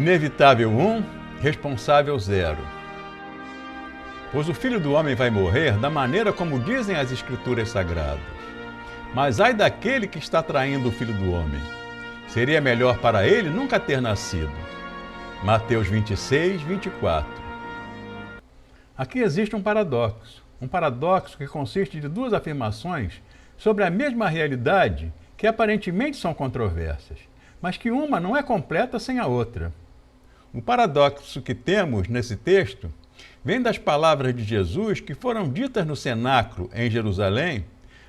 Inevitável 1, responsável 0. Pois o Filho do Homem vai morrer da maneira como dizem as Escrituras Sagradas. Mas ai daquele que está traindo o Filho do Homem. Seria melhor para ele nunca ter nascido. Mateus 26, 24. Aqui existe um paradoxo que consiste de duas afirmações sobre a mesma realidade que aparentemente são controversas, mas que uma não é completa sem a outra. O paradoxo que temos nesse texto vem das palavras de Jesus que foram ditas no cenáculo em Jerusalém,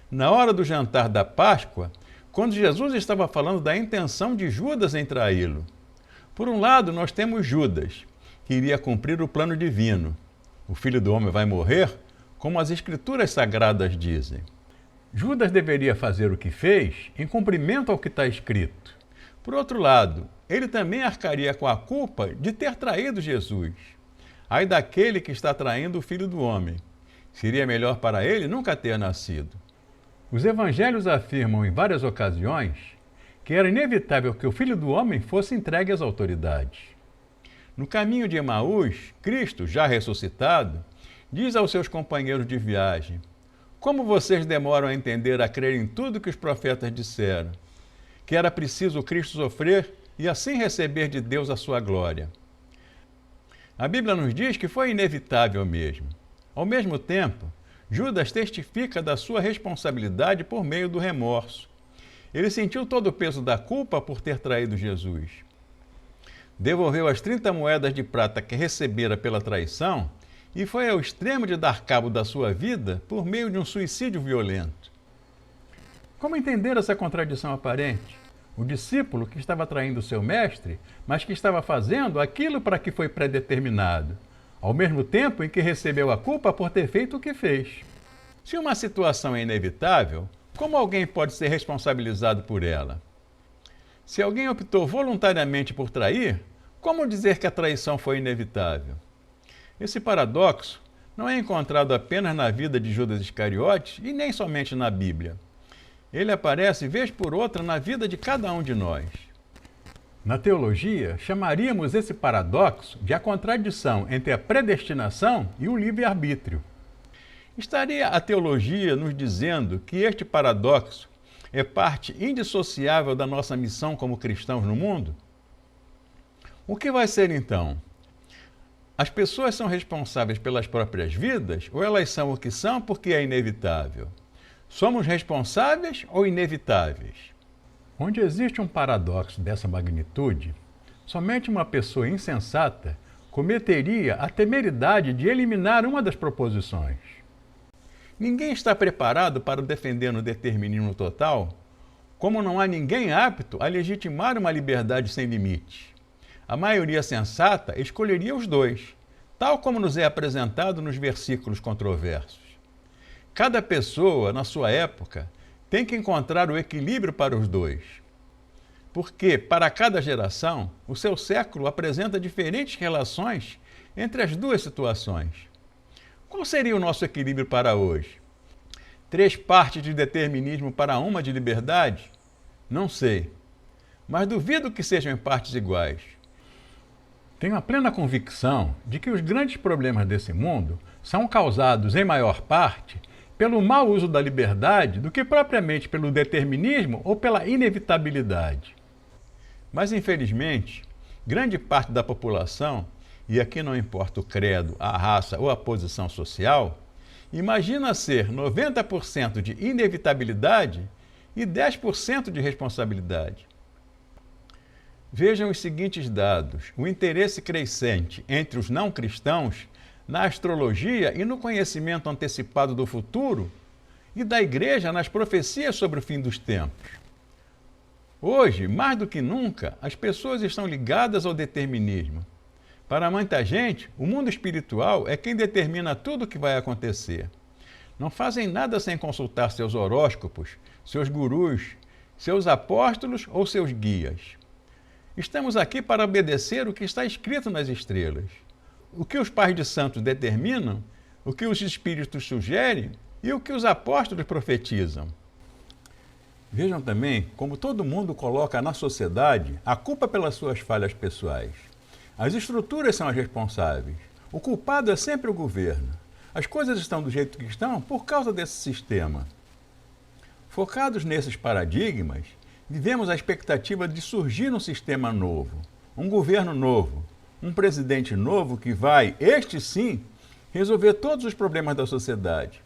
na hora do jantar da Páscoa, quando Jesus estava falando da intenção de Judas em traí-lo. Por um lado, nós temos Judas, que iria cumprir o plano divino. O Filho do Homem vai morrer, como as Escrituras Sagradas dizem. Judas deveria fazer o que fez em cumprimento ao que está escrito. Por outro lado, ele também arcaria com a culpa de ter traído Jesus. Ai daquele que está traindo o Filho do Homem. Seria melhor para ele nunca ter nascido. Os evangelhos afirmam em várias ocasiões que era inevitável que o Filho do Homem fosse entregue às autoridades. No caminho de Emaús, Cristo, já ressuscitado, diz aos seus companheiros de viagem: como vocês demoram a entender, a crer em tudo que os profetas disseram, que era preciso o Cristo sofrer e assim receber de Deus a sua glória. A Bíblia nos diz que foi inevitável mesmo. Ao mesmo tempo, Judas testifica da sua responsabilidade por meio do remorso. Ele sentiu todo o peso da culpa por ter traído Jesus. Devolveu as 30 moedas de prata que recebera pela traição e foi ao extremo de dar cabo da sua vida por meio de um suicídio violento. Como entender essa contradição aparente? O discípulo que estava traindo seu mestre, mas que estava fazendo aquilo para que foi predeterminado, ao mesmo tempo em que recebeu a culpa por ter feito o que fez. Se uma situação é inevitável, como alguém pode ser responsabilizado por ela? Se alguém optou voluntariamente por trair, como dizer que a traição foi inevitável? Esse paradoxo não é encontrado apenas na vida de Judas Iscariotes e nem somente na Bíblia. Ele aparece vez por outra na vida de cada um de nós. Na teologia, chamaríamos esse paradoxo de a contradição entre a predestinação e o livre-arbítrio. Estaria a teologia nos dizendo que este paradoxo é parte indissociável da nossa missão como cristãos no mundo? O que vai ser então? As pessoas são responsáveis pelas próprias vidas ou elas são o que são porque é inevitável? Somos responsáveis ou inevitáveis? Onde existe um paradoxo dessa magnitude, somente uma pessoa insensata cometeria a temeridade de eliminar uma das proposições. Ninguém está preparado para defender um determinismo total, como não há ninguém apto a legitimar uma liberdade sem limites. A maioria sensata escolheria os dois, tal como nos é apresentado nos versículos controversos. Cada pessoa, na sua época, tem que encontrar o equilíbrio para os dois. Porque, para cada geração, o seu século apresenta diferentes relações entre as duas situações. Qual seria o nosso equilíbrio para hoje? 3 partes de determinismo para uma de liberdade? Não sei. Mas duvido que sejam em partes iguais. Tenho a plena convicção de que os grandes problemas desse mundo são causados, em maior parte, pelo mau uso da liberdade do que propriamente pelo determinismo ou pela inevitabilidade. Mas, infelizmente, grande parte da população, e aqui não importa o credo, a raça ou a posição social, imagina ser 90% de inevitabilidade e 10% de responsabilidade. Vejam os seguintes dados: o interesse crescente entre os não cristãos na astrologia e no conhecimento antecipado do futuro e da Igreja nas profecias sobre o fim dos tempos. Hoje, mais do que nunca, as pessoas estão ligadas ao determinismo. Para muita gente, o mundo espiritual é quem determina tudo o que vai acontecer. Não fazem nada sem consultar seus horóscopos, seus gurus, seus apóstolos ou seus guias. Estamos aqui para obedecer o que está escrito nas estrelas. O que os pais de santos determinam, o que os espíritos sugerem e o que os apóstolos profetizam. Vejam também como todo mundo coloca na sociedade a culpa pelas suas falhas pessoais. As estruturas são as responsáveis. O culpado é sempre o governo. As coisas estão do jeito que estão por causa desse sistema. Focados nesses paradigmas, vivemos a expectativa de surgir um sistema novo, um governo novo, um presidente novo que vai, este sim, resolver todos os problemas da sociedade.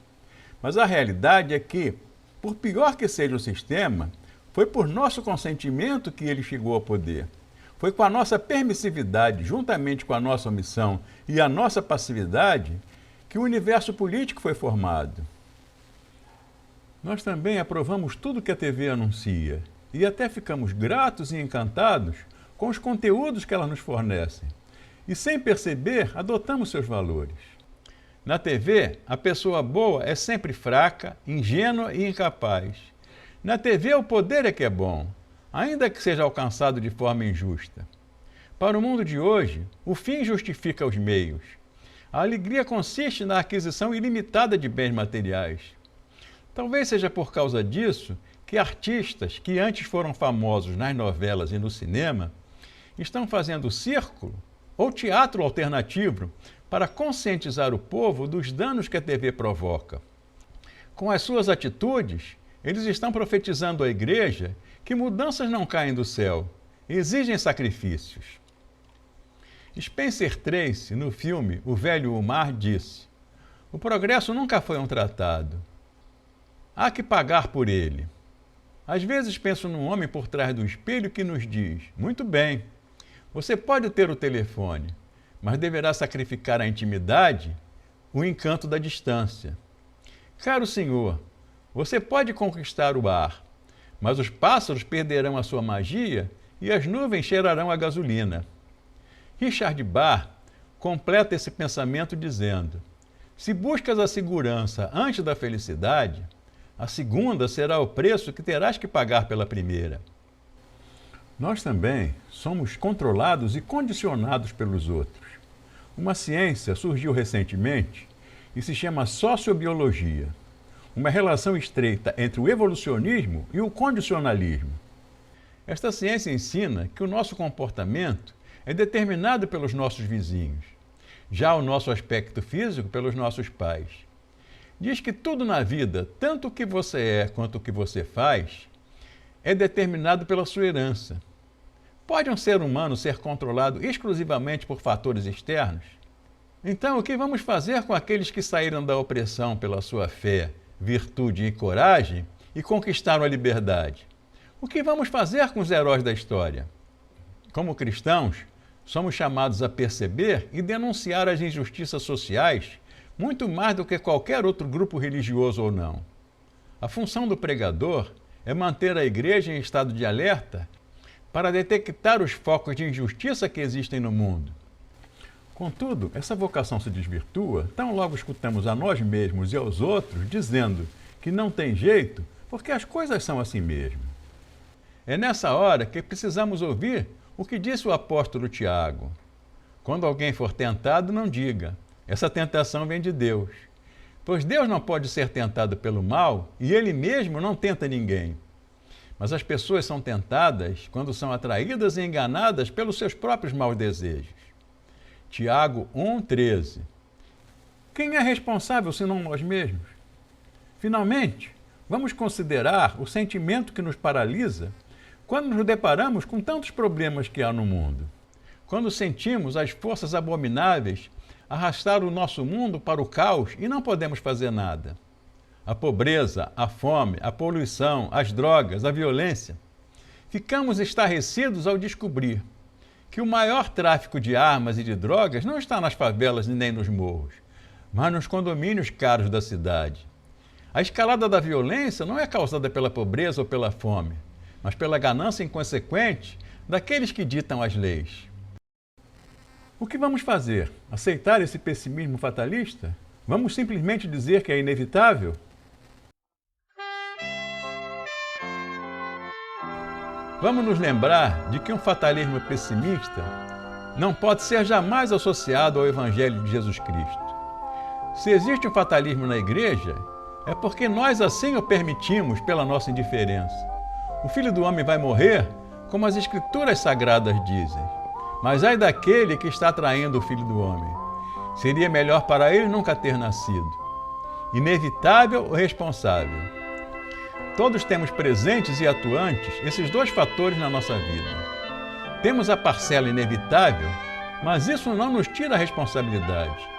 Mas a realidade é que, por pior que seja o sistema, foi por nosso consentimento que ele chegou ao poder. Foi com a nossa permissividade, juntamente com a nossa omissão e a nossa passividade, que o universo político foi formado. Nós também aprovamos tudo que a TV anuncia e até ficamos gratos e encantados com os conteúdos que ela nos fornece. E sem perceber, adotamos seus valores. Na TV, a pessoa boa é sempre fraca, ingênua e incapaz. Na TV, o poder é que é bom, ainda que seja alcançado de forma injusta. Para o mundo de hoje, o fim justifica os meios. A alegria consiste na aquisição ilimitada de bens materiais. Talvez seja por causa disso que artistas que antes foram famosos nas novelas e no cinema estão fazendo circo ou teatro alternativo para conscientizar o povo dos danos que a TV provoca. Com as suas atitudes, eles estão profetizando à igreja que mudanças não caem do céu, exigem sacrifícios. Spencer Tracy, no filme O Velho e o Mar, disse: "O progresso nunca foi um tratado. Há que pagar por ele." Às vezes penso num homem por trás do espelho que nos diz: "Muito bem, você pode ter o telefone, mas deverá sacrificar a intimidade, o encanto da distância. Caro senhor, você pode conquistar o ar, mas os pássaros perderão a sua magia e as nuvens cheirarão a gasolina." Richard Bach completa esse pensamento dizendo: "Se buscas a segurança antes da felicidade, a segunda será o preço que terás que pagar pela primeira." Nós também somos controlados e condicionados pelos outros. Uma ciência surgiu recentemente e se chama sociobiologia, uma relação estreita entre o evolucionismo e o condicionalismo. Esta ciência ensina que o nosso comportamento é determinado pelos nossos vizinhos, já o nosso aspecto físico pelos nossos pais. Diz que tudo na vida, tanto o que você é quanto o que você faz, é determinado pela sua herança. Pode um ser humano ser controlado exclusivamente por fatores externos? Então, o que vamos fazer com aqueles que saíram da opressão pela sua fé, virtude e coragem e conquistaram a liberdade? O que vamos fazer com os heróis da história? Como cristãos, somos chamados a perceber e denunciar as injustiças sociais muito mais do que qualquer outro grupo religioso ou não. A função do pregador é manter a igreja em estado de alerta para detectar os focos de injustiça que existem no mundo. Contudo, essa vocação se desvirtua tão logo escutamos a nós mesmos e aos outros dizendo que não tem jeito porque as coisas são assim mesmo. É nessa hora que precisamos ouvir o que disse o apóstolo Tiago: "Quando alguém for tentado, não diga, essa tentação vem de Deus. Pois Deus não pode ser tentado pelo mal e Ele mesmo não tenta ninguém. Mas as pessoas são tentadas quando são atraídas e enganadas pelos seus próprios maus desejos." Tiago 1,13. Quem é responsável senão nós mesmos? Finalmente, vamos considerar o sentimento que nos paralisa quando nos deparamos com tantos problemas que há no mundo. Quando sentimos as forças abomináveis arrastar o nosso mundo para o caos e não podemos fazer nada. A pobreza, a fome, a poluição, as drogas, a violência. Ficamos estarrecidos ao descobrir que o maior tráfico de armas e de drogas não está nas favelas nem nos morros, mas nos condomínios caros da cidade. A escalada da violência não é causada pela pobreza ou pela fome, mas pela ganância inconsequente daqueles que ditam as leis. O que vamos fazer? Aceitar esse pessimismo fatalista? Vamos simplesmente dizer que é inevitável? Vamos nos lembrar de que um fatalismo pessimista não pode ser jamais associado ao Evangelho de Jesus Cristo. Se existe um fatalismo na igreja, é porque nós assim o permitimos pela nossa indiferença. O Filho do Homem vai morrer, como as Escrituras Sagradas dizem, Mas ai daquele que está traindo o Filho do Homem. Seria melhor para ele nunca ter nascido. Inevitável ou responsável? Todos temos presentes e atuantes esses dois fatores na nossa vida. Temos a parcela inevitável, mas isso não nos tira a responsabilidade.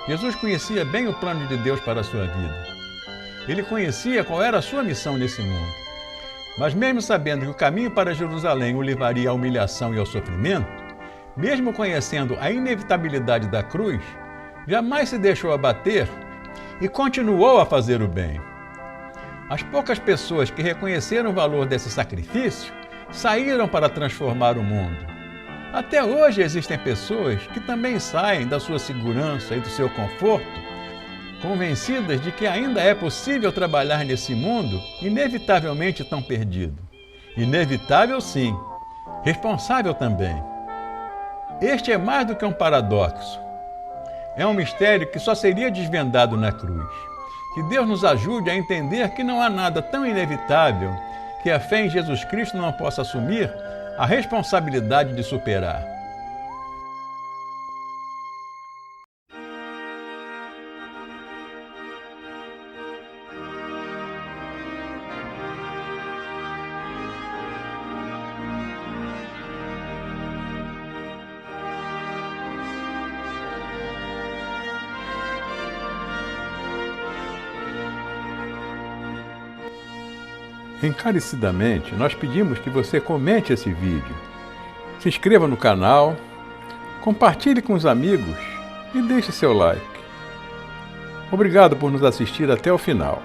Jesus conhecia bem o plano de Deus para a sua vida. Ele conhecia qual era a sua missão nesse mundo. Mas mesmo sabendo que o caminho para Jerusalém o levaria à humilhação e ao sofrimento, mesmo conhecendo a inevitabilidade da cruz, jamais se deixou abater e continuou a fazer o bem. As poucas pessoas que reconheceram o valor desse sacrifício saíram para transformar o mundo. Até hoje existem pessoas que também saem da sua segurança e do seu conforto, convencidas de que ainda é possível trabalhar nesse mundo inevitavelmente tão perdido. Inevitável sim, responsável também. Este é mais do que um paradoxo. É um mistério que só seria desvendado na cruz. Que Deus nos ajude a entender que não há nada tão inevitável que a fé em Jesus Cristo não possa assumir a responsabilidade de superar. Encarecidamente, nós pedimos que você comente esse vídeo, se inscreva no canal, compartilhe com os amigos e deixe seu like. Obrigado por nos assistir até o final.